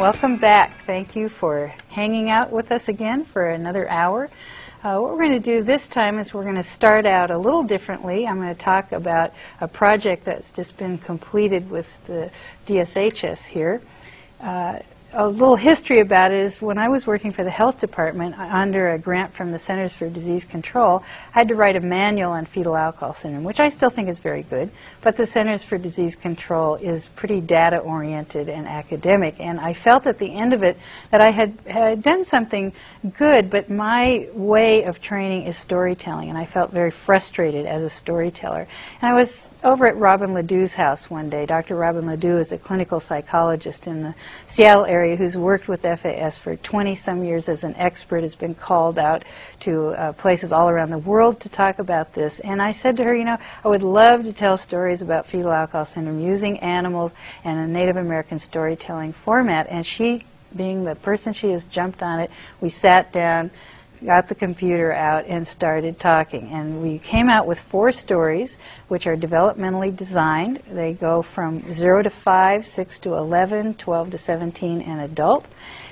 Welcome back. Thank you for hanging out with us again for another hour. What we're going to do this time is we're going to start out a little differently. I'm going to talk about a project that's just been completed with the DSHS here. A little history about it is when I was working for the health department under a grant from the Centers for Disease Control, I had to write a manual on fetal alcohol syndrome, which I still think is very good, but the Centers for Disease Control is pretty data-oriented and academic, and I felt at the end of it that I had done something good, but my way of training is storytelling, and I felt very frustrated as a storyteller. And I was over at Robin Ledoux's house one day. Dr. Robin Ledoux is a clinical psychologist in the Seattle area who's worked with FAS for 20-some years as an expert, has been called out to places all around the world to talk about this. And I said to her, you know, I would love to tell stories about fetal alcohol syndrome using animals and a Native American storytelling format. And she, being the person she is, jumped on it. We sat down, got the computer out, and started talking. And we came out with 4 stories, which are developmentally designed. They go from 0 to 5, 6 to 11, 12 to 17, and adult.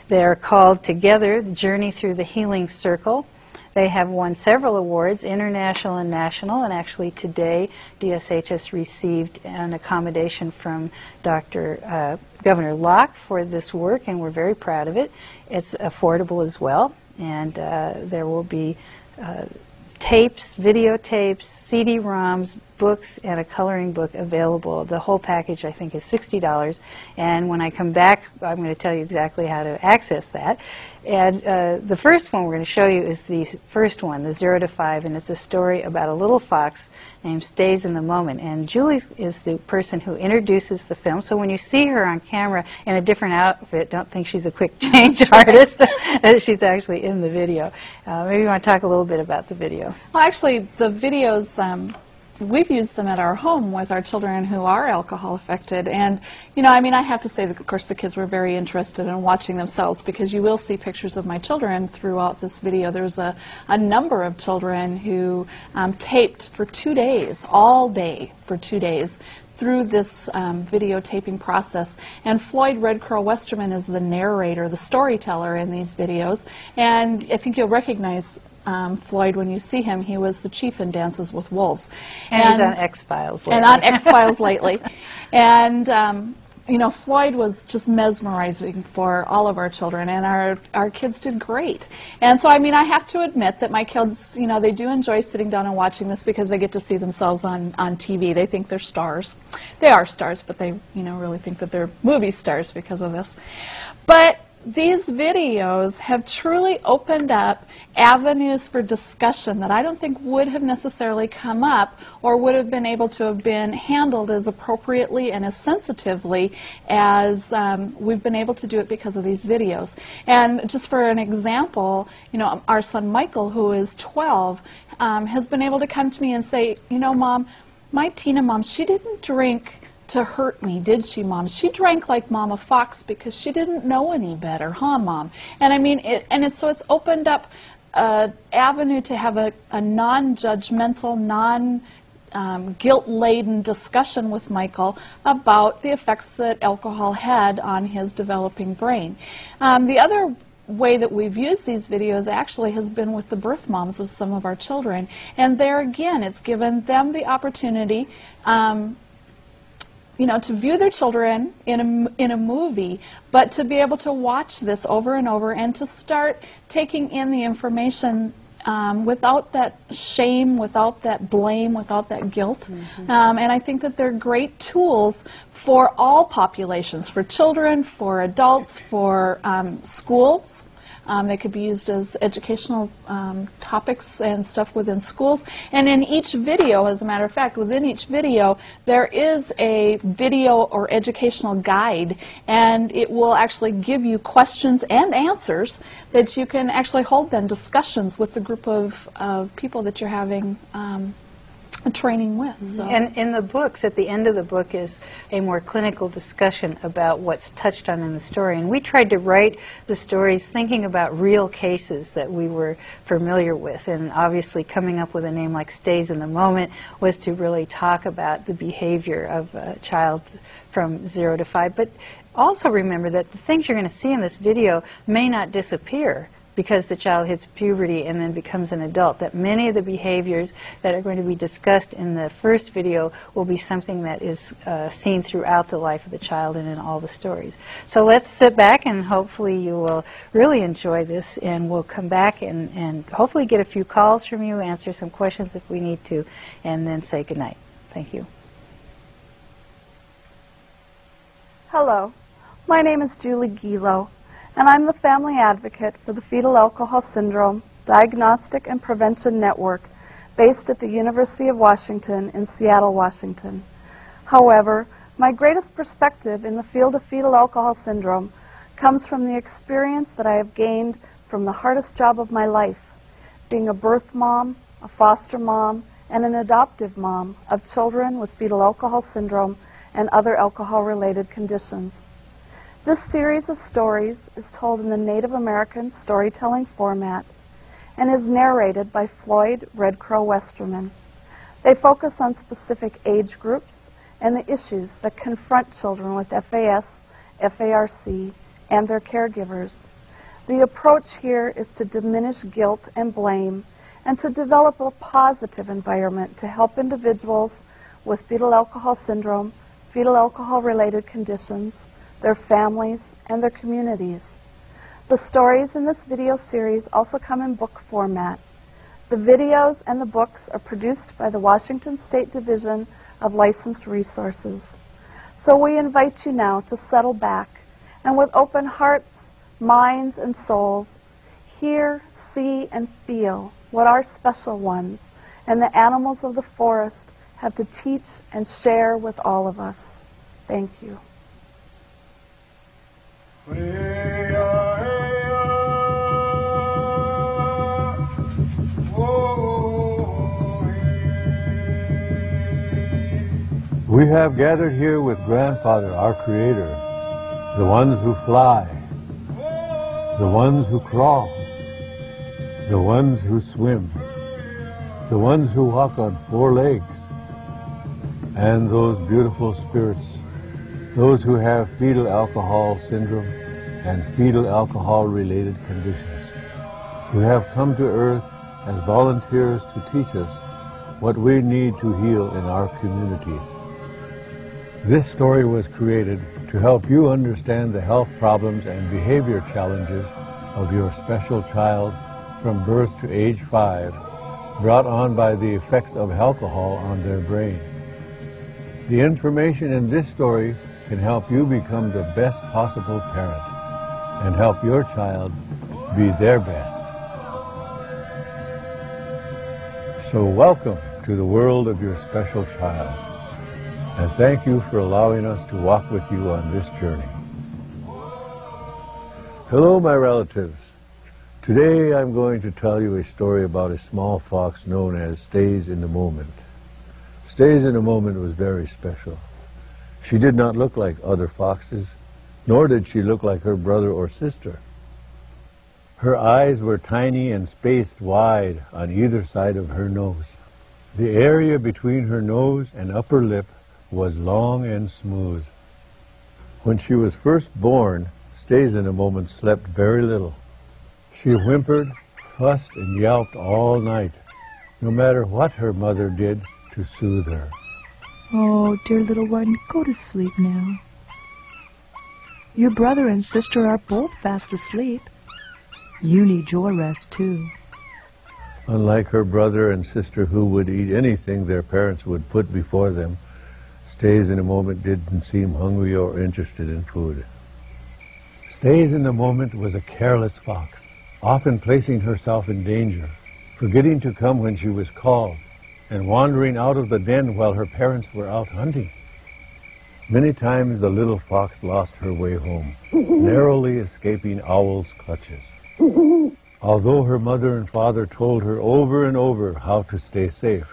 They're called Together, Journey Through the Healing Circle. They have won several awards, international and national, and actually today DSHS received an accommodation from Governor Locke for this work, and we're very proud of it. It's affordable as well. And there will be tapes, videotapes, CD-ROMs, books, and a coloring book available. The whole package, I think, is $60. And when I come back, I'm going to tell you exactly how to access that. And the first one we're going to show you is the first one, the 0 to 5, and it's a story about a little fox named Stays in the Moment. And Julie is the person who introduces the film. So when you see her on camera in a different outfit, don't think she's a quick change artist. She's actually in the video. Maybe you want to talk a little bit about the video. Well, actually, the videos, we've used them at our home with our children who are alcohol affected. And, you know, I mean, I have to say that, of course, the kids were very interested in watching themselves, because you will see pictures of my children throughout this video. There's a number of children who taped for 2 days, all day for 2 days, through this videotaping process. And Floyd Red Curl Westerman is the narrator, the storyteller in these videos. And I think you'll recognize Floyd when you see him. He was the chief in Dances with Wolves. And he's on X-Files lately. And on X-Files lately. And, you know, Floyd was just mesmerizing for all of our children, and our kids did great. And so, I mean, I have to admit that my kids, you know, they do enjoy sitting down and watching this because they get to see themselves on TV. They think they're stars. They are stars, but they, you know, really think that they're movie stars because of this. But these videos have truly opened up avenues for discussion that I don't think would have necessarily come up or would have been able to have been handled as appropriately and as sensitively as we've been able to do it because of these videos. And just for an example, you know, our son Michael, who is 12, has been able to come to me and say, you know, Mom, my Tina mom, she didn't drink to hurt me, did she, Mom? She drank like Mama Fox because she didn't know any better, huh, Mom? And I mean, so it's opened up an avenue to have a non-judgmental, guilt-laden discussion with Michael about the effects that alcohol had on his developing brain. The other way that we've used these videos actually has been with the birth moms of some of our children. And there again, it's given them the opportunity you know, to view their children in a movie, but to be able to watch this over and over and to start taking in the information without that shame, without that blame, without that guilt. Mm-hmm. And I think that they're great tools for all populations, for children, for adults, for schools. They could be used as educational topics and stuff within schools. And in each video, as a matter of fact, within each video, there is a video or educational guide, and it will actually give you questions and answers that you can actually hold then discussions with the group of people that you're having training with. So. And in the books, at the end of the book is a more clinical discussion about what's touched on in the story. And we tried to write the stories thinking about real cases that we were familiar with. And obviously coming up with a name like Stays in the Moment was to really talk about the behavior of a child from 0 to 5. But also remember that the things you're going to see in this video may not disappear because the child hits puberty and then becomes an adult, that many of the behaviors that are going to be discussed in the first video will be something that is seen throughout the life of the child and in all the stories. So let's sit back, and hopefully you will really enjoy this, and we'll come back and hopefully get a few calls from you, answer some questions if we need to, and then say goodnight. Thank you. Hello, my name is Julie Gelo, and I'm the family advocate for the Fetal Alcohol Syndrome Diagnostic and Prevention Network based at the University of Washington in Seattle, Washington. However, my greatest perspective in the field of fetal alcohol syndrome comes from the experience that I have gained from the hardest job of my life, being a birth mom, a foster mom, and an adoptive mom of children with fetal alcohol syndrome and other alcohol-related conditions. This series of stories is told in the Native American storytelling format and is narrated by Floyd Red Crow Westerman. They focus on specific age groups and the issues that confront children with FAS, FARC, and their caregivers. The approach here is to diminish guilt and blame and to develop a positive environment to help individuals with fetal alcohol syndrome, fetal alcohol-related conditions, their families, and their communities. The stories in this video series also come in book format. The videos and the books are produced by the Washington State Division of Licensed Resources. So we invite you now to settle back and with open hearts, minds, and souls, hear, see, and feel what our special ones and the animals of the forest have to teach and share with all of us. Thank you. We have gathered here with Grandfather, our Creator, the ones who fly, the ones who crawl, the ones who swim, the ones who walk on 4 legs, and those beautiful spirits, those who have fetal alcohol syndrome and fetal alcohol-related conditions, who have come to Earth as volunteers to teach us what we need to heal in our communities. This story was created to help you understand the health problems and behavior challenges of your special child from birth to age 5, brought on by the effects of alcohol on their brain. The information in this story can help you become the best possible parent and help your child be their best. So welcome to the world of your special child, and thank you for allowing us to walk with you on this journey. Hello, my relatives. Today I'm going to tell you a story about a small fox known as Stays in the Moment. Stays in the Moment was very special. She did not look like other foxes, nor did she look like her brother or sister. Her eyes were tiny and spaced wide on either side of her nose. The area between her nose and upper lip was long and smooth. When she was first born, Stays in a Moment slept very little. She whimpered, fussed, and yelped all night, no matter what her mother did to soothe her. Oh, dear little one, go to sleep now. Your brother and sister are both fast asleep. You need your rest, too. Unlike her brother and sister, who would eat anything their parents would put before them, Stays in a Moment didn't seem hungry or interested in food. Stays in the Moment was a careless fox, often placing herself in danger, forgetting to come when she was called, and wandering out of the den while her parents were out hunting. Many times the little fox lost her way home, narrowly escaping owls' clutches. Although her mother and father told her over and over how to stay safe,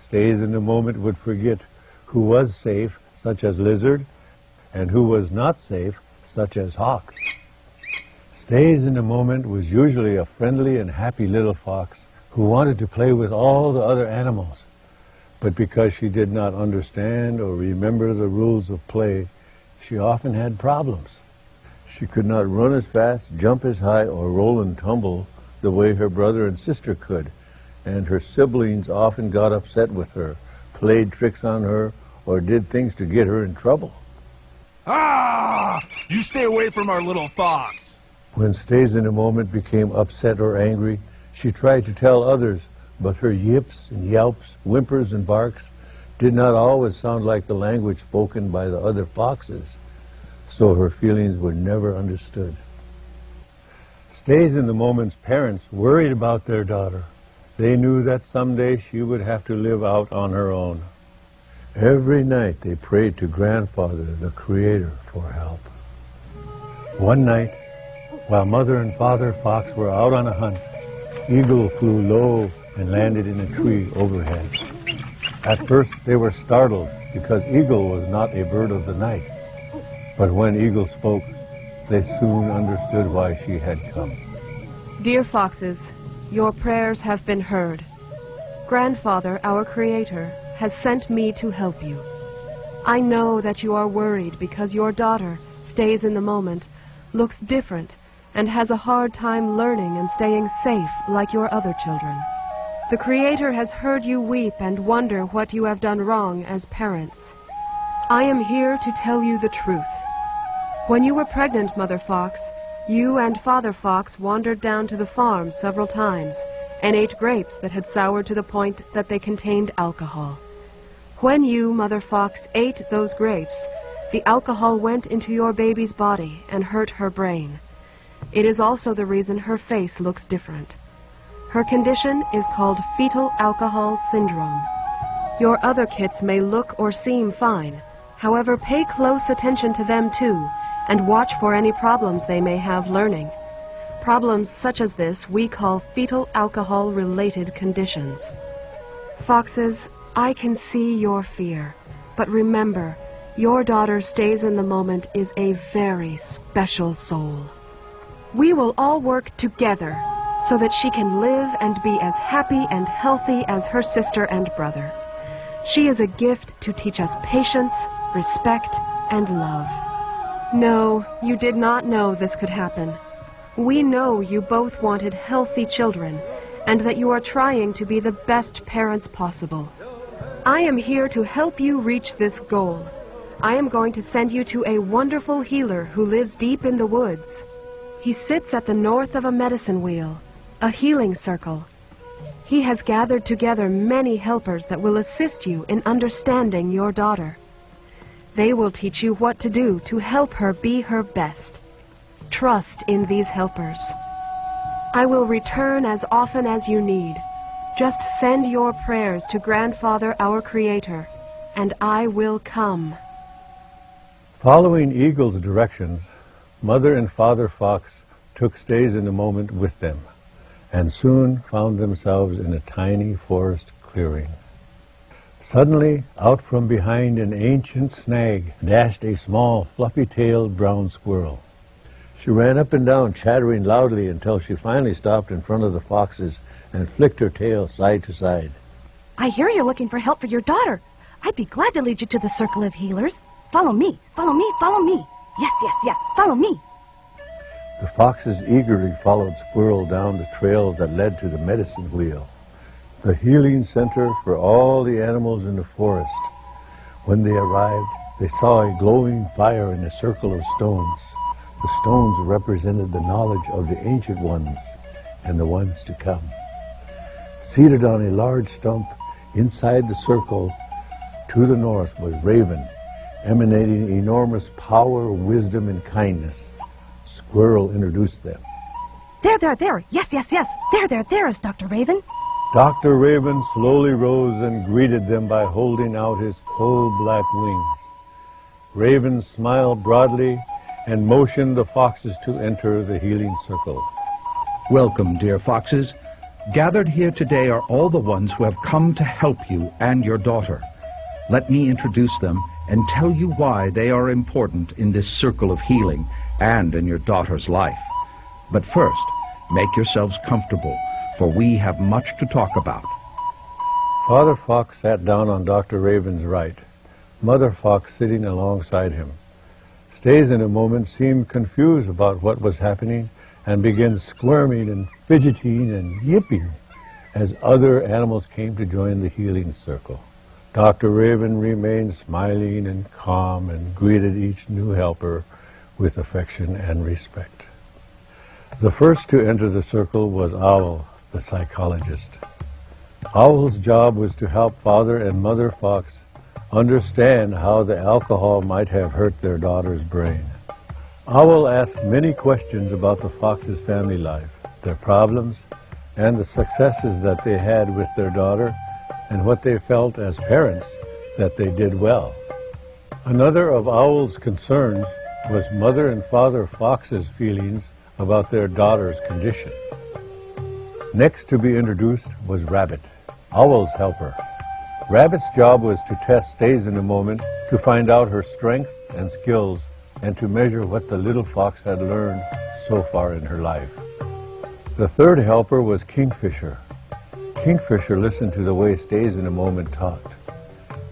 Stays in the Moment would forget who was safe, such as Lizard, and who was not safe, such as Hawk. Stays in the Moment was usually a friendly and happy little fox who wanted to play with all the other animals. But because she did not understand or remember the rules of play, she often had problems. She could not run as fast, jump as high, or roll and tumble the way her brother and sister could, and her siblings often got upset with her, played tricks on her, or did things to get her in trouble. Ah! You stay away from our little fox! When Stays in a Moment became upset or angry, she tried to tell others, but her yips and yelps, whimpers and barks did not always sound like the language spoken by the other foxes, so her feelings were never understood. Stays in the Moment's parents worried about their daughter. They knew that someday she would have to live out on her own. Every night they prayed to Grandfather, the Creator, for help. One night, while Mother and Father Fox were out on a hunt, Eagle flew low and landed in a tree overhead. At first they were startled because Eagle was not a bird of the night. But when Eagle spoke, they soon understood why she had come. Dear foxes, your prayers have been heard. Grandfather, our Creator, has sent me to help you. I know that you are worried because your daughter, Stays in the Moment, looks different and has a hard time learning and staying safe like your other children. The Creator has heard you weep and wonder what you have done wrong as parents. I am here to tell you the truth. When you were pregnant, Mother Fox, you and Father Fox wandered down to the farm several times and ate grapes that had soured to the point that they contained alcohol. When you, Mother Fox, ate those grapes, the alcohol went into your baby's body and hurt her brain. It is also the reason her face looks different. Her condition is called Fetal Alcohol Syndrome. Your other kits may look or seem fine. However, pay close attention to them too, and watch for any problems they may have learning. Problems such as this we call fetal alcohol-related conditions. Foxes, I can see your fear, but remember, your daughter Stays in the Moment is a very special soul. We will all work together so that she can live and be as happy and healthy as her sister and brother. She is a gift to teach us patience, respect, and love. No, you did not know this could happen. We know you both wanted healthy children, and that you are trying to be the best parents possible. I am here to help you reach this goal. I am going to send you to a wonderful healer who lives deep in the woods. He sits at the north of a medicine wheel, a healing circle. He has gathered together many helpers that will assist you in understanding your daughter. They will teach you what to do to help her be her best. Trust in these helpers. I will return as often as you need. Just send your prayers to Grandfather, our Creator, and I will come. Following Eagle's directions, Mother and Father Fox took Stays in the Moment with them, and soon found themselves in a tiny forest clearing. Suddenly, out from behind an ancient snag, dashed a small, fluffy-tailed brown squirrel. She ran up and down, chattering loudly until she finally stopped in front of the foxes and flicked her tail side to side. I hear you're looking for help for your daughter. I'd be glad to lead you to the circle of healers. Follow me, follow me, follow me. Yes, yes, yes, follow me. The foxes eagerly followed Squirrel down the trail that led to the medicine wheel, the healing center for all the animals in the forest. When they arrived, they saw a glowing fire in a circle of stones. The stones represented the knowledge of the ancient ones and the ones to come. Seated on a large stump inside the circle to the north was Raven, emanating enormous power, wisdom, and kindness. Squirrel introduced them. There. Yes, yes, yes. There is Dr. Raven. Dr. Raven slowly rose and greeted them by holding out his coal-black wings. Raven smiled broadly and motioned the foxes to enter the healing circle. Welcome, dear foxes. Gathered here today are all the ones who have come to help you and your daughter. Let me introduce them and tell you why they are important in this circle of healing and in your daughter's life. But first, make yourselves comfortable, for we have much to talk about. Father Fox sat down on Dr. Raven's right, Mother Fox sitting alongside him. Stays in a moment seemed confused about what was happening and began squirming and fidgeting and yipping as other animals came to join the healing circle. Dr. Raven remained smiling and calm and greeted each new helper with affection and respect. The first to enter the circle was Owl, the psychologist. Owl's job was to help Father and Mother Fox understand how the alcohol might have hurt their daughter's brain. Owl asked many questions about the Fox's family life, their problems, and the successes that they had with their daughter, and what they felt as parents that they did well. Another of Owl's concerns was Mother and Father Fox's feelings about their daughter's condition. Next to be introduced was Rabbit, Owl's helper. Rabbit's job was to test Stays in a Moment to find out her strengths and skills and to measure what the little fox had learned so far in her life. The third helper was Kingfisher. Kingfisher listened to the way Stays in a Moment talked.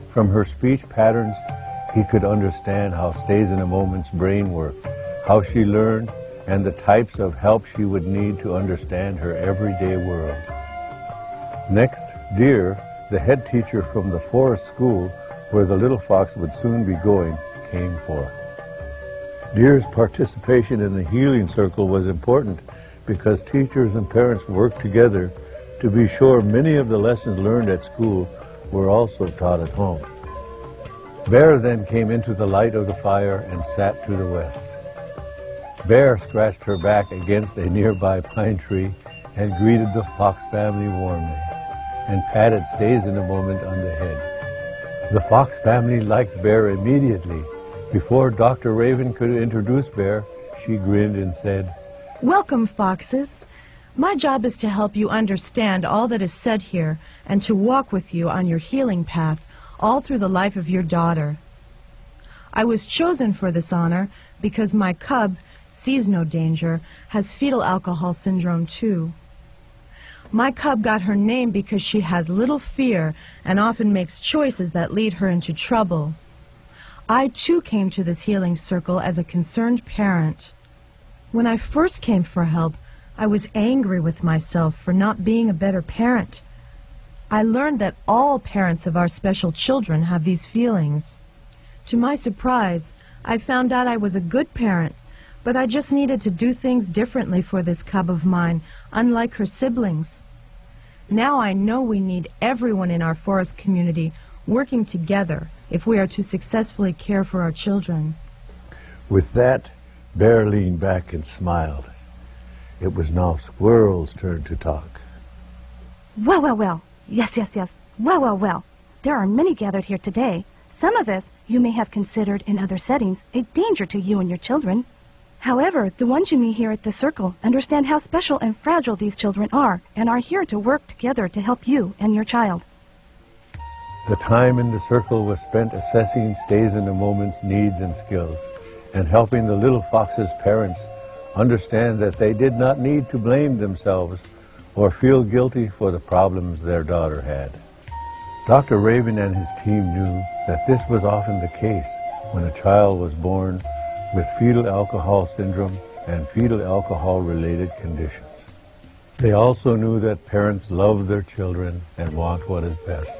From her speech patterns, he could understand how Stays in a Moment's brain worked, how she learned, and the types of help she would need to understand her everyday world. Next, Deer, the head teacher from the forest school where the little fox would soon be going, came forth. Deer's participation in the healing circle was important because teachers and parents worked together to be sure many of the lessons learned at school were also taught at home. Bear then came into the light of the fire and sat to the west. Bear scratched her back against a nearby pine tree and greeted the Fox family warmly and patted Stays in a Moment on the head. The Fox family liked Bear immediately. Before Dr. Raven could introduce Bear, she grinned and said, "Welcome, Foxes. My job is to help you understand all that is said here and to walk with you on your healing path all through the life of your daughter. I was chosen for this honor because my cub sees no danger, has fetal alcohol syndrome too. My cub got her name because she has little fear and often makes choices that lead her into trouble. I too came to this healing circle as a concerned parent. When I first came for help, I was angry with myself for not being a better parent. I learned that all parents of our special children have these feelings. To my surprise, I found out I was a good parent, but I just needed to do things differently for this cub of mine, unlike her siblings. Now I know we need everyone in our forest community working together if we are to successfully care for our children." With that, Bear leaned back and smiled. It was now Squirrel's turn to talk. Well, well, well. Yes, yes, yes. Well, well, well. There are many gathered here today. Some of us you may have considered in other settings a danger to you and your children. However, the ones you meet here at the circle understand how special and fragile these children are and are here to work together to help you and your child. The time in the circle was spent assessing Stays in a Moment's needs and skills and helping the little fox's parents understand that they did not need to blame themselves or feel guilty for the problems their daughter had. Dr. Raven and his team knew that this was often the case when a child was born with fetal alcohol syndrome and fetal alcohol-related conditions. They also knew that parents love their children and want what is best.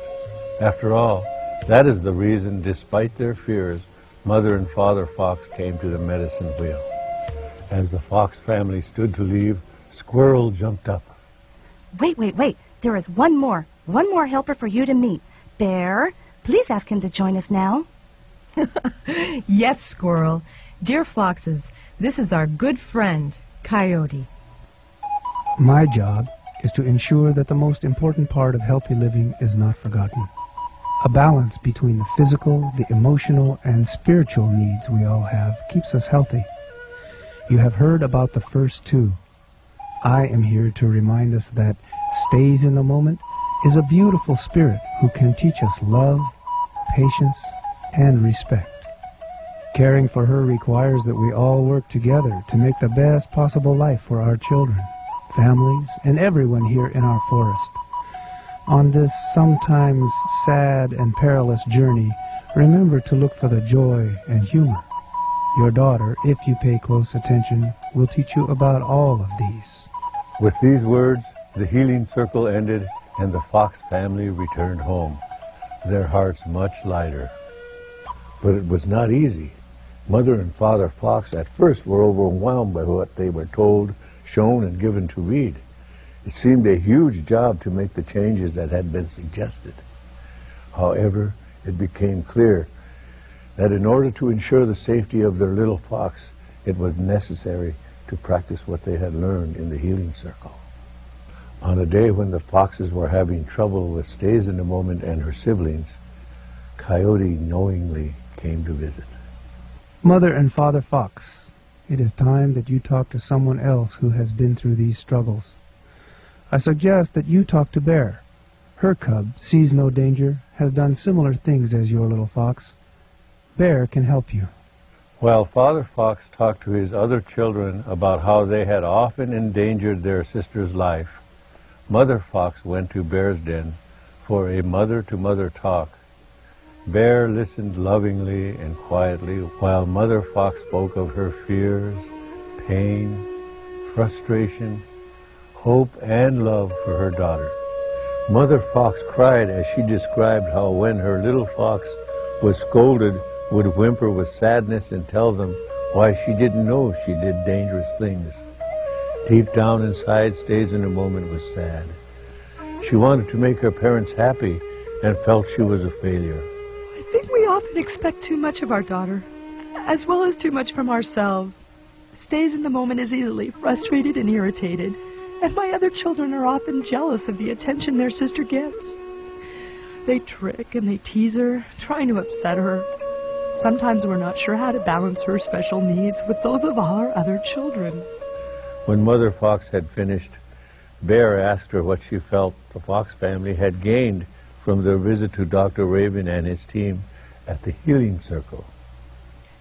After all, that is the reason, despite their fears, Mother and Father Fox came to the medicine wheel. As the Fox family stood to leave, Squirrel jumped up. Wait, wait, wait. There is one more helper for you to meet. Bear, please ask him to join us now. Yes, Squirrel. Dear Foxes, this is our good friend, Coyote. My job is to ensure that the most important part of healthy living is not forgotten. A balance between the physical, the emotional, and spiritual needs we all have keeps us healthy. You have heard about the first two. I am here to remind us that stays in the moment, is a beautiful spirit who can teach us love, patience, and respect. Caring for her requires that we all work together to make the best possible life for our children, families, and everyone here in our forest. On this sometimes sad and perilous journey, remember to look for the joy and humor. Your daughter, if you pay close attention, will teach you about all of these. With these words, the healing circle ended and the Fox family returned home, their hearts much lighter. But it was not easy. Mother and Father Fox at first were overwhelmed by what they were told, shown, and given to read. It seemed a huge job to make the changes that had been suggested. However, it became clear that in order to ensure the safety of their little fox, it was necessary to practice what they had learned in the healing circle. On a day when the foxes were having trouble with Stays in the Moment and her siblings, Coyote knowingly came to visit. Mother and Father Fox, it is time that you talk to someone else who has been through these struggles. I suggest that you talk to Bear. Her cub sees no danger, has done similar things as your little fox. Bear can help you. While Father Fox talked to his other children about how they had often endangered their sister's life, Mother Fox went to Bear's den for a mother-to-mother talk. Bear listened lovingly and quietly while Mother Fox spoke of her fears, pain, frustration, hope, and love for her daughter. Mother Fox cried as she described how when her little fox was scolded, would whimper with sadness and tell them why she didn't know she did dangerous things. Deep down inside, Stays in the Moment was sad. She wanted to make her parents happy and felt she was a failure. I think we often expect too much of our daughter, as well as too much from ourselves. Stays in the Moment is easily frustrated and irritated, and my other children are often jealous of the attention their sister gets. They trick and they tease her, trying to upset her. Sometimes we're not sure how to balance her special needs with those of our other children. When Mother Fox had finished, Bear asked her what she felt the Fox family had gained from their visit to Dr. Raven and his team at the Healing Circle.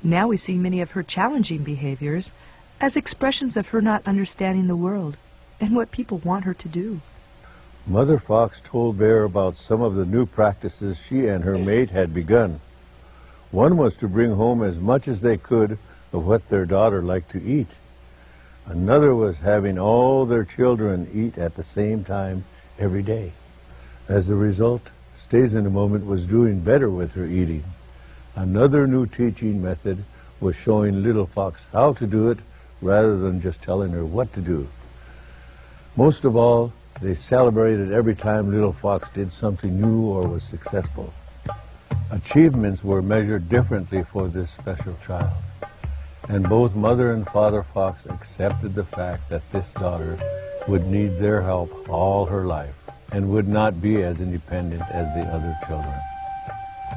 Now we see many of her challenging behaviors as expressions of her not understanding the world and what people want her to do. Mother Fox told Bear about some of the new practices she and her mate had begun. One was to bring home as much as they could of what their daughter liked to eat. Another was having all their children eat at the same time every day. As a result, Stays in the Moment was doing better with her eating. Another new teaching method was showing little fox how to do it rather than just telling her what to do. Most of all, they celebrated every time little fox did something new or was successful. Achievements were measured differently for this special child, and both Mother and Father Fox accepted the fact that this daughter would need their help all her life and would not be as independent as the other children.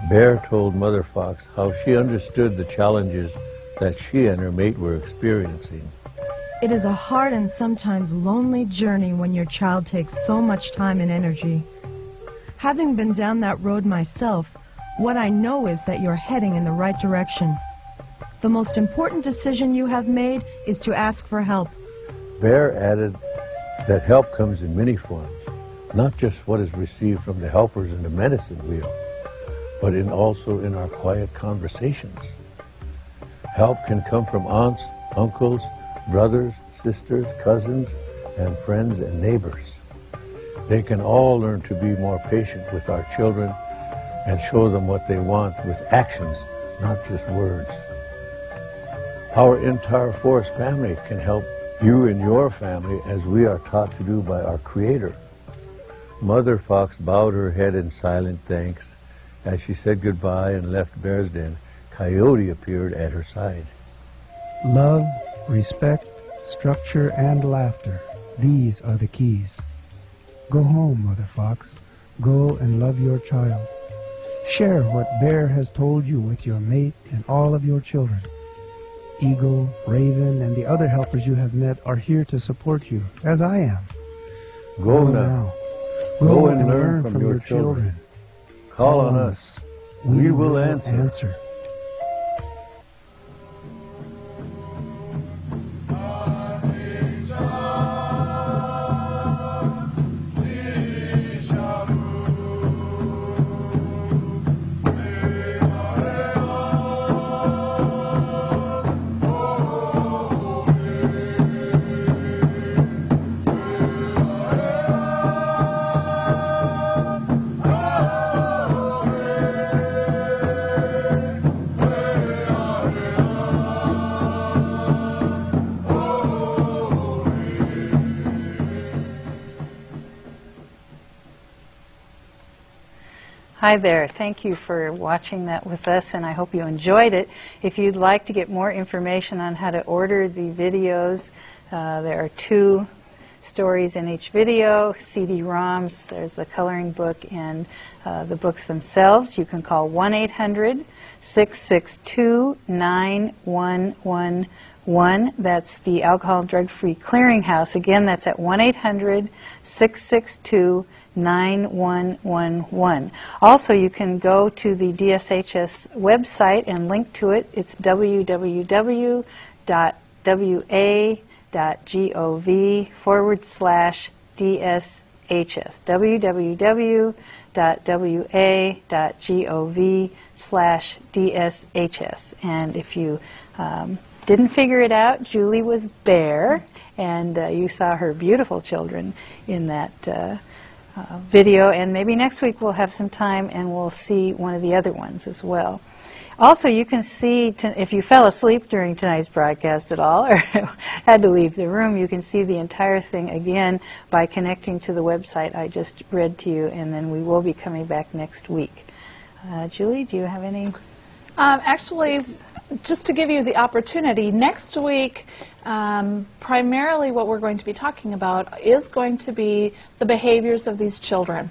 Bear told Mother Fox how she understood the challenges that she and her mate were experiencing. It is a hard and sometimes lonely journey when your child takes so much time and energy. Having been down that road myself, what I know is that you're heading in the right direction. The most important decision you have made is to ask for help. Bear added that help comes in many forms, not just what is received from the helpers in the medicine wheel, but also in our quiet conversations. Help can come from aunts, uncles, brothers, sisters, cousins, and friends and neighbors. They can all learn to be more patient with our children and show them what they want with actions, not just words. Our entire forest family can help you and your family as we are taught to do by our Creator. Mother Fox bowed her head in silent thanks. As she said goodbye and left Bear's den, Coyote appeared at her side. Love, respect, structure, and laughter. These are the keys. Go home, Mother Fox. Go and love your child. Share what Bear has told you with your mate and all of your children. Eagle, Raven, and the other helpers you have met are here to support you, as I am. Go now. Go and learn from your children. Call on us. We will answer. Hi there. Thank you for watching that with us, and I hope you enjoyed it. If you'd like to get more information on how to order the videos, there are 2 stories in each video, CD-ROMs, there's a coloring book, and the books themselves. You can call 1-800-662-9111. That's the Alcohol Drug-Free Clearinghouse. Again, that's at 1-800-662-9111. Also, you can go to the DSHS website and link to it. It's www.wa.gov/DSHS. www.wa.gov/DSHS. And if you didn't figure it out, Julie was there, and you saw her beautiful children in that video, and maybe next week we'll have some time and we'll see one of the other ones as well. Also, you can see, if you fell asleep during tonight's broadcast at all or had to leave the room, you can see the entire thing again by connecting to the website I just read to you, and then we will be coming back next week. Julie, do you have any? Actually, just to give you the opportunity, next week, primarily what we're going to be talking about is going to be the behaviors of these children.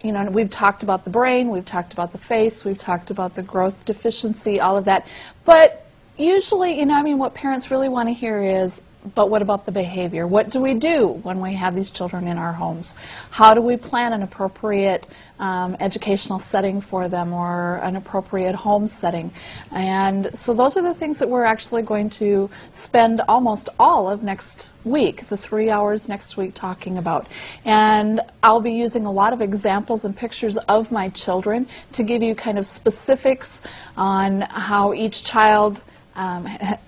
We've talked about the brain, we've talked about the face, we've talked about the growth deficiency, all of that. But usually, what parents really want to hear is, but what about the behavior? What do we do when we have these children in our homes? How do we plan an appropriate educational setting for them, or an appropriate home setting? And so those are the things that we're actually going to spend almost all of next week, the 3 hours next week, talking about. And I'll be using a lot of examples and pictures of my children to give you kind of specifics on how each child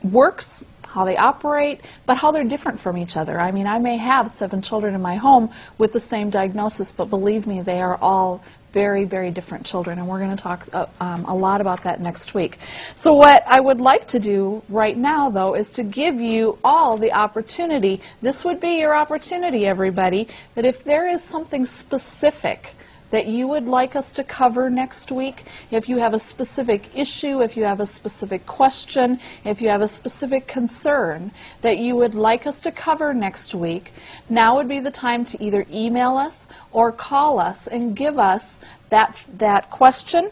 works, how they operate, but how they're different from each other. I may have 7 children in my home with the same diagnosis, but believe me, they are all very, very different children, and we're going to talk a lot about that next week. So what I would like to do right now, though, is to give you all the opportunity. This would be your opportunity, everybody, that if there is something specific that you would like us to cover next week, if you have a specific issue, if you have a specific question, if you have a specific concern that you would like us to cover next week, now would be the time to either email us or call us and give us that question.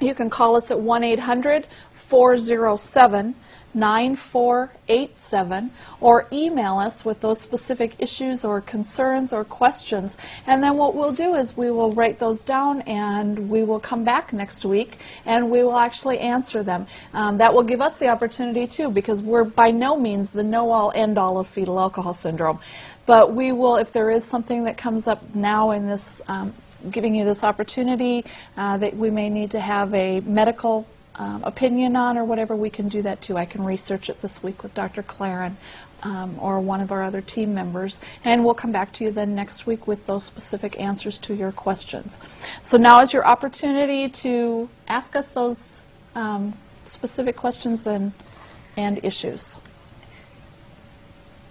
You can call us at 1-800-407-9487 or email us with those specific issues or concerns or questions, and then what we'll do is we will write those down and we will come back next week and we will actually answer them. That will give us the opportunity too, because we're by no means the know-all end-all of fetal alcohol syndrome, but we will, if there is something that comes up now in this giving you this opportunity that we may need to have a medical opinion on or whatever, we can do that too. I can research it this week with Dr. Claren or one of our other team members, and we'll come back to you then next week with those specific answers to your questions. So now is your opportunity to ask us those specific questions and issues.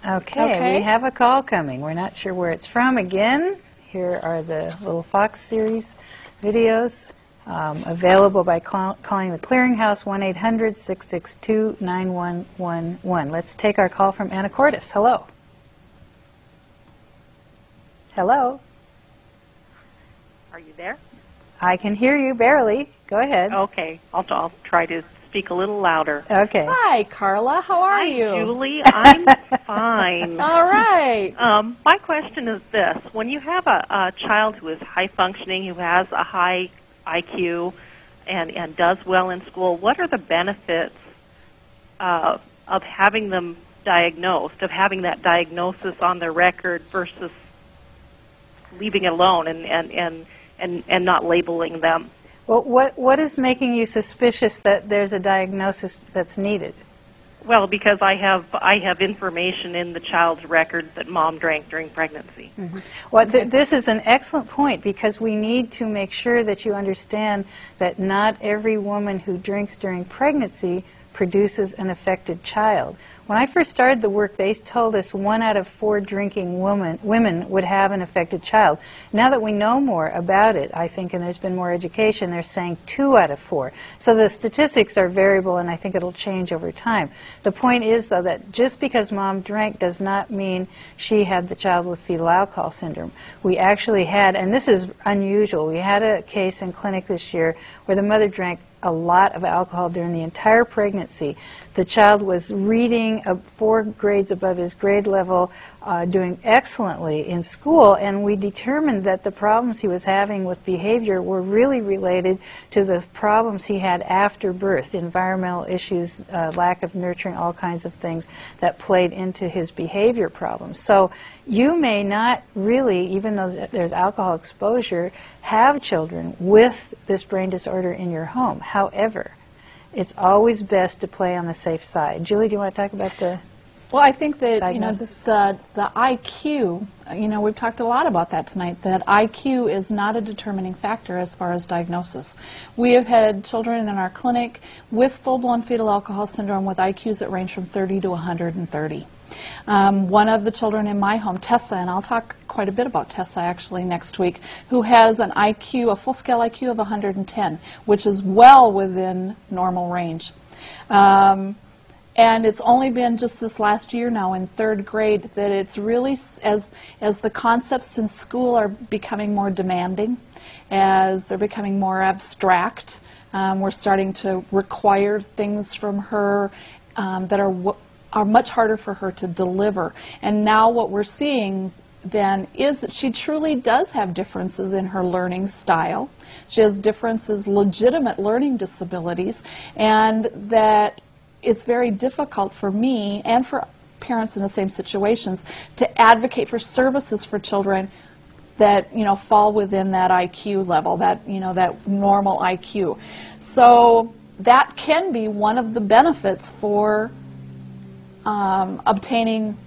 Okay, we have a call coming. We're not sure where it's from. Again, here are the Little Fox series videos. Available by calling the Clearinghouse, 1-800-662-9111. Let's take our call from Anacortes. Hello. Hello. Are you there? I can hear you barely. Go ahead. Okay, I'll try to speak a little louder. Okay. Hi, Carla. How are you? Hi, Julie. I'm fine. All right. My question is this. When you have a child who is high functioning, who has a high IQ and does well in school, what are the benefits of having them diagnosed, of having that diagnosis on their record versus leaving it alone and not labeling them? Well, what is making you suspicious that there's a diagnosis that's needed? Well, because I have information in the child's record that mom drank during pregnancy. Mm-hmm. Well, this is an excellent point, because we need to make sure that you understand that not every woman who drinks during pregnancy produces an affected child. When I first started the work, they told us 1 out of 4 drinking women would have an affected child. Now that we know more about it, I think, and there's been more education, they're saying 2 out of 4. So the statistics are variable, and I think it'll change over time. The point is, though, that just because mom drank does not mean she had the child with fetal alcohol syndrome. We actually had, and this is unusual, we had a case in clinic this year where the mother drank a lot of alcohol during the entire pregnancy. The child was reading 4 grades above his grade level, doing excellently in school, and we determined that the problems he was having with behavior were really related to the problems he had after birth, environmental issues, lack of nurturing, all kinds of things that played into his behavior problems. So you may not really, even though there's alcohol exposure, have children with this brain disorder in your home. However, it's always best to play on the safe side. Julie, do you want to talk about the Well, I think that diagnosis? the IQ, we've talked a lot about that tonight, that IQ is not a determining factor as far as diagnosis. We have had children in our clinic with full-blown fetal alcohol syndrome with IQs that range from 30 to 130. One of the children in my home, Tessa, and I'll talk quite a bit about Tessa actually next week, who has an IQ, a full-scale IQ of 110, which is well within normal range. And it's only been just this last year now in 3rd grade that it's really, as the concepts in school are becoming more demanding, as they're becoming more abstract, we're starting to require things from her that are much harder for her to deliver. And now what we're seeing then is that she truly does have differences in her learning style. She has differences, legitimate learning disabilities, and that it's very difficult for me and for parents in the same situations to advocate for services for children that fall within that IQ level, that that normal IQ. So that can be one of the benefits for obtaining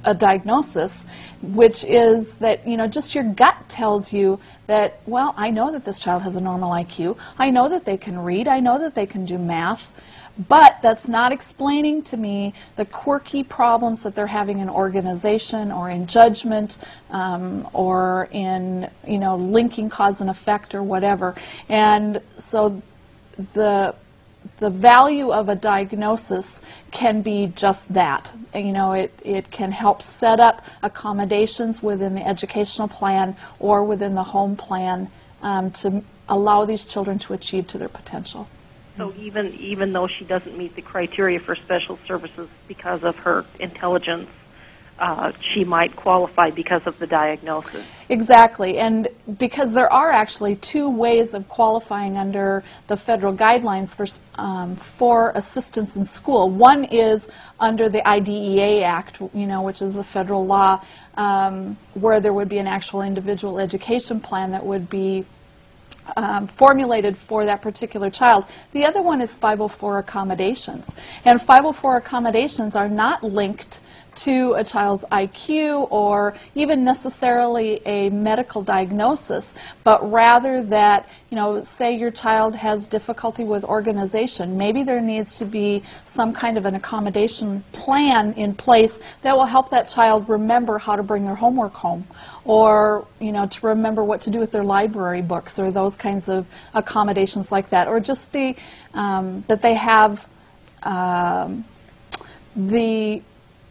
a diagnosis, which is that just your gut tells you that, well, I know that this child has a normal IQ, I know that they can read, I know that they can do math, but that's not explaining to me the quirky problems that they're having in organization or in judgment or in linking cause and effect or whatever. And so the value of a diagnosis can be just that. It can help set up accommodations within the educational plan or within the home plan to allow these children to achieve to their potential. So even though she doesn't meet the criteria for special services because of her intelligence, she might qualify because of the diagnosis. Exactly, and because there are actually 2 ways of qualifying under the federal guidelines for assistance in school. One is under the IDEA Act, which is the federal law, where there would be an actual individual education plan that would be formulated for that particular child. The other one is 504 accommodations, and 504 accommodations are not linked to a child's IQ or even necessarily a medical diagnosis, but rather that, say your child has difficulty with organization. Maybe there needs to be some kind of an accommodation plan in place that will help that child remember how to bring their homework home, or to remember what to do with their library books, or those kinds of accommodations like that, or just that they have the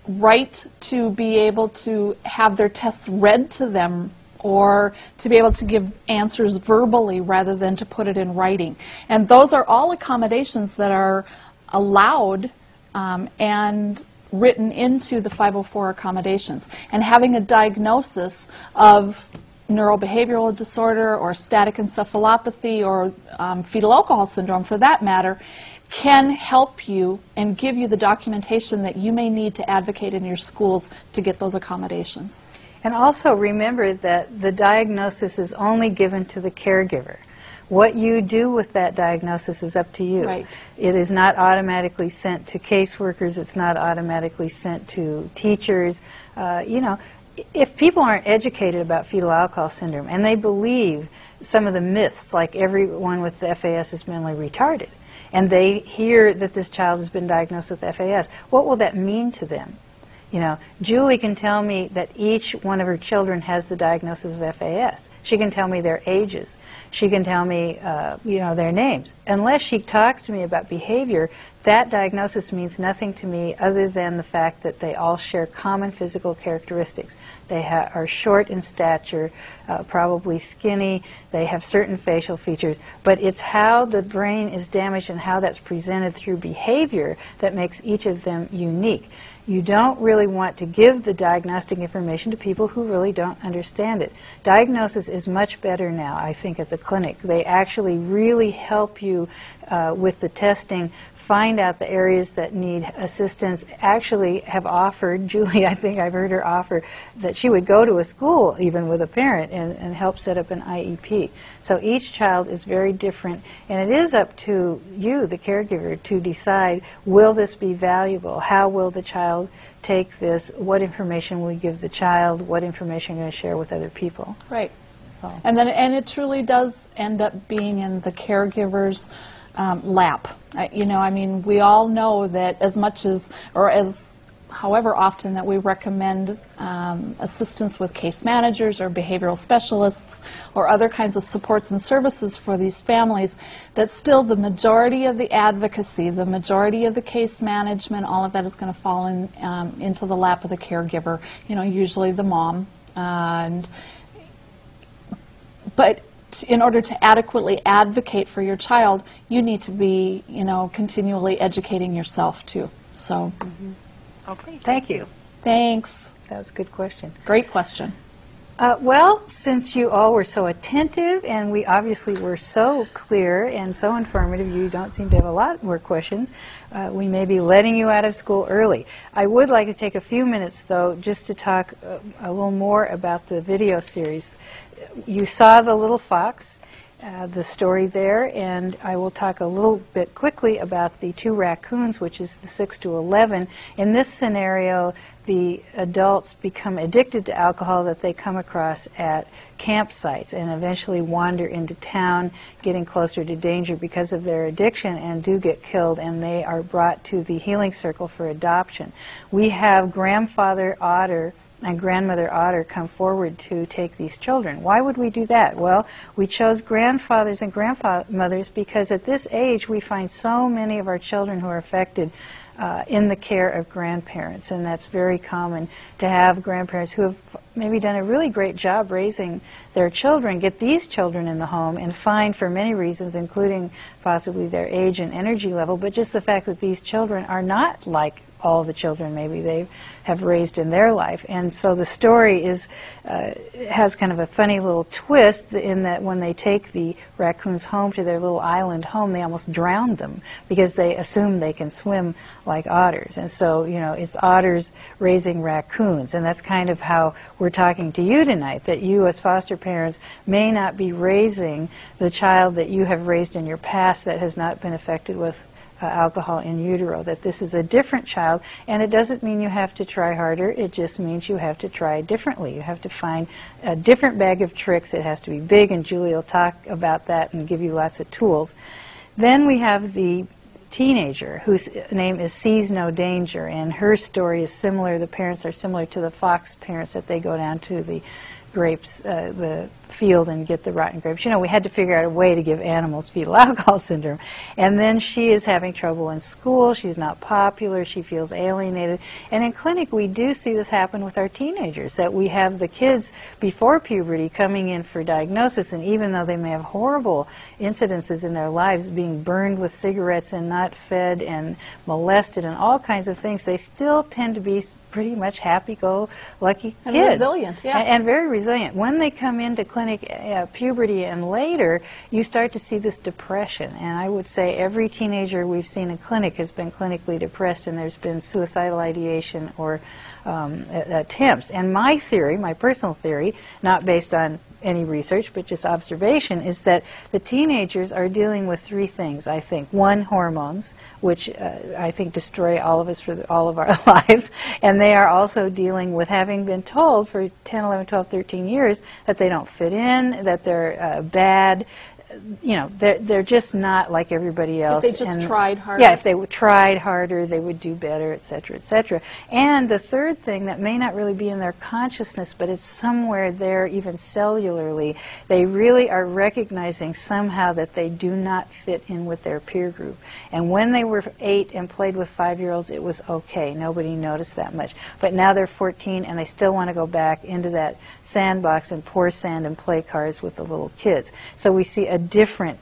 right to be able to have their tests read to them, or to be able to give answers verbally rather than to put it in writing. And those are all accommodations that are allowed and written into the 504 accommodations. And having a diagnosis of neurobehavioral disorder or static encephalopathy or fetal alcohol syndrome, for that matter, can help you and give you the documentation that you may need to advocate in your schools to get those accommodations. And also remember that the diagnosis is only given to the caregiver. What you do with that diagnosis is up to you. Right. It is not automatically sent to caseworkers. It's not automatically sent to teachers. You know, if people aren't educated about fetal alcohol syndrome and they believe some of the myths, like everyone with the FAS is mentally retarded, and they hear that this child has been diagnosed with FAS, what will that mean to them? You know, Julie can tell me that each one of her children has the diagnosis of FAS. She can tell me their ages. She can tell me, you know, their names. Unless she talks to me about behavior, that diagnosis means nothing to me other than the fact that they all share common physical characteristics. They are short in stature, probably skinny. They have certain facial features. But it's how the brain is damaged and how that's presented through behavior that makes each of them unique. You don't really want to give the diagnostic information to people who really don't understand it. Diagnosis is much better now, I think, at the clinic. They actually really help you with the testing, find out the areas that need assistance, actually have offered, Julie, I think I've heard her offer, that she would go to a school even with a parent and help set up an IEP. So each child is very different, and it is up to you, the caregiver, to decide, will this be valuable? How will the child take this? What information will we give the child? What information are we going to share with other people? Right. And it truly does end up being in the caregiver's lap. You know, I mean, we all know that as much as, or as however often that we recommend assistance with case managers or behavioral specialists or other kinds of supports and services for these families, that still the majority of the advocacy, the majority of the case management, all of that is going to fall into the lap of the caregiver, you know, usually the mom. But in order to adequately advocate for your child, you need to be, you know, continually educating yourself too. So, okay, thank you. Thanks. That was a good question. Great question. Well, since you all were so attentive and we obviously were so clear and so informative, you don't seem to have a lot more questions, we may be letting you out of school early. I would like to take a few minutes, though, just to talk a little more about the video series. You saw the little fox, the story there, and I will talk a little bit quickly about the two raccoons, which is the 6 to 11. In this scenario, the adults become addicted to alcohol that they come across at campsites and eventually wander into town, getting closer to danger because of their addiction, and do get killed, and they are brought to the healing circle for adoption. We have grandfather otter and grandmother otter come forward to take these children. Why would we do that? Well, we chose grandfathers and grandmothers because at this age we find so many of our children who are affected in the care of grandparents, and that's very common to have grandparents who have maybe done a really great job raising their children, get these children in the home, and find, for many reasons, including possibly their age and energy level, but just the fact that these children are not like all the children maybe they have raised in their life. And so the story is has kind of a funny little twist in that when they take the raccoons home to their little island home, they almost drown them because they assume they can swim like otters. And so, you know, it's otters raising raccoons, and that's kind of how we're talking to you tonight, that you as foster parents may not be raising the child that you have raised in your past that has not been affected with alcohol in utero, that this is a different child, and it doesn't mean you have to try harder, it just means you have to try differently. You have to find a different bag of tricks. It has to be big, and Julie will talk about that and give you lots of tools. Then we have the teenager whose name is Sees No Danger, and her story is similar. The parents are similar to the fox parents that they go down to the grapes, the field and get the rotten grapes. You know, we had to figure out a way to give animals fetal alcohol syndrome. And then she is having trouble in school. She's not popular. She feels alienated. And in clinic, we do see this happen with our teenagers, that we have the kids before puberty coming in for diagnosis, and even though they may have horrible incidences in their lives, being burned with cigarettes and not fed and molested and all kinds of things, they still tend to be pretty much happy-go-lucky kids. And resilient, yeah. And very resilient. When they come into clinic, puberty and later, you start to see this depression. And I would say every teenager we've seen in clinic has been clinically depressed, and there's been suicidal ideation or attempts. And my theory, my personal theory, not based on any research, but just observation, is that the teenagers are dealing with three things, I think. One, hormones, which I think destroy all of us for all of our lives. And they are also dealing with having been told for 10, 11, 12, 13 years that they don't fit in, that they're bad. You know, they're just not like everybody else. If they just tried harder. Yeah, if they tried harder, they would do better, et cetera, et cetera. And the third thing that may not really be in their consciousness, but it's somewhere there, even cellularly, they really are recognizing somehow that they do not fit in with their peer group. And when they were 8 and played with 5-year-olds, it was okay. Nobody noticed that much. But now they're 14 and they still want to go back into that sandbox and pour sand and play cards with the little kids. So we see a different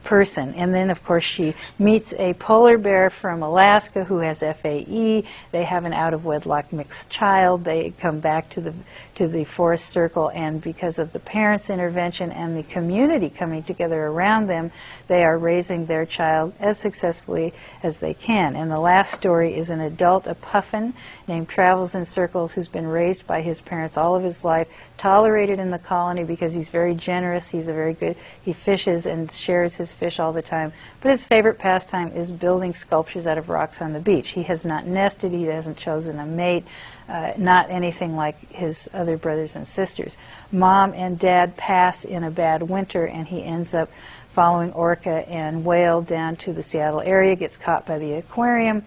person. And then, of course, she meets a polar bear from Alaska who has FAE. They have an out-of-wedlock mixed child. They come back to the forest circle, and because of the parents' intervention and the community coming together around them, they are raising their child as successfully as they can. And the last story is an adult, a puffin, named Travels in Circles, who's been raised by his parents all of his life, tolerated in the colony because he's very generous, he's a very good, he fishes and shares his fish all the time, but his favorite pastime is building sculptures out of rocks on the beach. He has not nested, he hasn't chosen a mate, not anything like his other brothers and sisters. Mom and Dad pass in a bad winter, and he ends up following orca and whale down to the Seattle area, gets caught by the aquarium,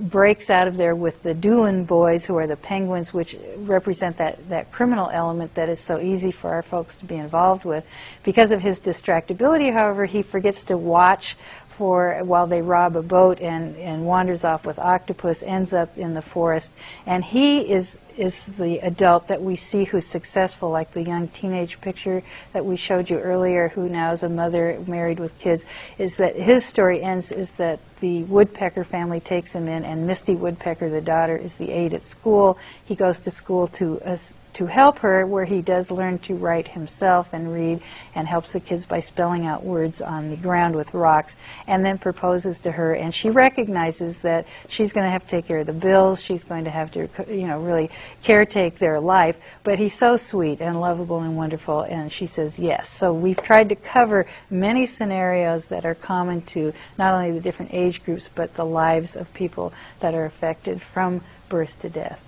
breaks out of there with the Doolin boys, who are the penguins, which represent that criminal element that is so easy for our folks to be involved with. Because of his distractibility, however, he forgets to watch while they rob a boat and wanders off with octopus, ends up in the forest. And he is the adult that we see who's successful, like the young teenage picture that we showed you earlier, who now is a mother married with kids. Is that his story ends is that the Woodpecker family takes him in, and Misty Woodpecker, the daughter, is the aide at school. He goes to school to help her, where he does learn to write himself and read, and helps the kids by spelling out words on the ground with rocks, and then proposes to her, and she recognizes that she's going to have to take care of the bills, she's going to have to, really caretake their life, but he's so sweet and lovable and wonderful, and she says yes. So we've tried to cover many scenarios that are common to not only the different age groups, but the lives of people that are affected from birth to death.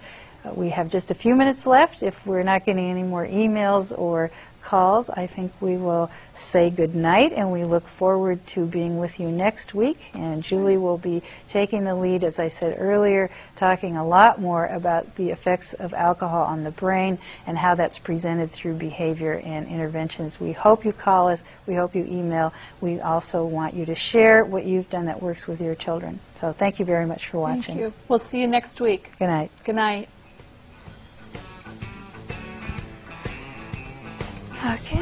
We have just a few minutes left. If we're not getting any more emails or calls, I think we will say good night, and we look forward to being with you next week. And Julie will be taking the lead, as I said earlier, talking a lot more about the effects of alcohol on the brain and how that's presented through behavior and interventions. We hope you call us. We hope you email. We also want you to share what you've done that works with your children. So thank you very much for watching. Thank you. We'll see you next week. Good night. Good night. Okay.